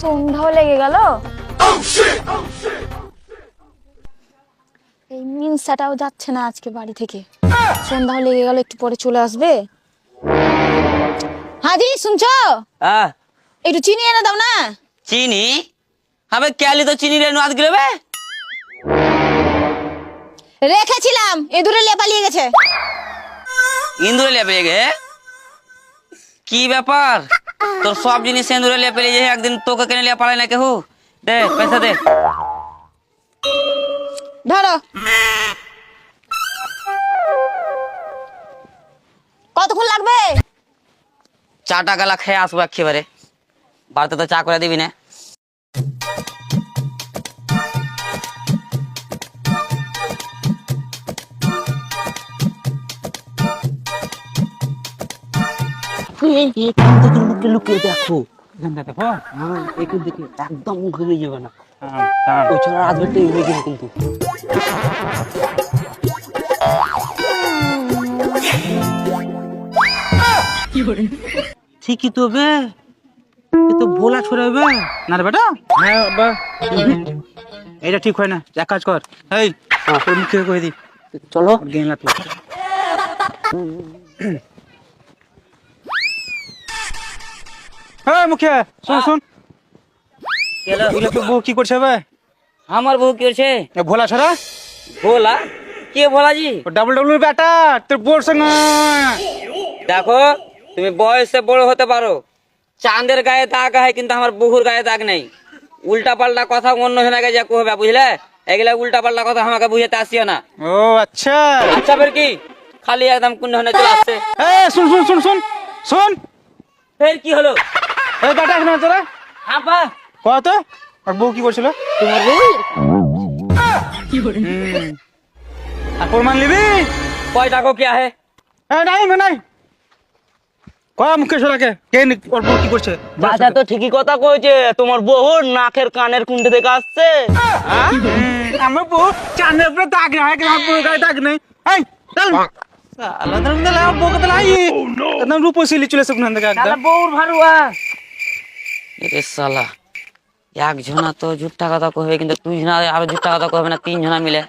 সন্ধ্যাও লেগে গেল। এই মিনসাটাও যাচ্ছে না আজকে বাড়ি থেকে। সন্ধ্যাও লেগে গেল, একটু পরে চলে আসবে। হাজি শুনছো? একটু চিনি এনে দাও না। চিনি হবে ক্যালি তো চিনি রে নাদ গিলবে রেখেছিলাম, এদুরে লিয়ে পালিয়ে গেছে। ইন্দুরে লেপে গে কি ব্যাপার? তোর সব জিনিস ইন্দুরে লেপে লিয়ে একদিন তোকে কেনে লিয়ে পালাই না কেউ। দে পয়সা দে। ধরো। কতক্ষণ লাগবে? 4 টাকা লা খেয়ে আসবো একেবারে। বাড়িতে তো চা করে দিবি না। লুকিয়ে দেখো, দেখো একটু দেখে একদম ঘুরে যাবে না। ওই ছোড়া রাজবাড়িতে হয়ে গেল কিন্তু। ঠিকই তো বে, এ তো ভোলা ছড়াবে না রে বেটা। হ্যাঁ বা এটা ঠিক হয় না, এক কাজ কর, এই তোর মুখে কয়ে দি, চলো গেলা তুই। হ্যাঁ মুখে শুন শুন, এগুলো তো বউ কি করছে বে? আমার বউ কি হচ্ছে? এ ভোলা ছড়া, ভোলা? কে ভোলাজি? ডাবল ডাবল বেটা, তোর বউর সঙ্গে। দেখো তুমি বয়সে বড় হতে পারো, চাঁদের গায়ে দাগ হয় কিন্তু আমার বহুর গায়ে দাগ নেই। উল্টা পাল্টা কথা অন্য জনের যা কহবে, বুঝলে? এগুলা উল্টা পাল্টা কথা আমাকে বুঝাতে আসিও না। ও আচ্ছা আচ্ছা ফের কি খালি একদম কোন ধরনের চলে আসছে। এ শুন শুন শুন শুন শুন, ফের কি হলো? এই বেটা এখানে তোরা হ্যাঁ পা কত, আর বউ কি করছিল? তোমার বউ আর প্রমাণ নিবি? কয় টাকা কি আহে? নাই নাই কয়া মুখে সরাকে কে ওর বউ কি করছে? দাদা তো ঠিকই কথা কইছে, তোমার বহুর নাকের কানের কুন্ডে থেকে আসছে। আমার বউ চাঁদের উপরে দাগ নেই, আমার বউ গায়ে দাগ নেই। এই চল আলাদা আলাদা বউ কত লাই একদম রূপসী চলে এসে কোন থেকে একদম বউর ভারুয়া। এরে শালা একজনা তো ঝুট্টা কথা কইবে, কিন্তু 2 জনা আরো ঝুট্টা কথা কইবে না, 3 জনা মিলে।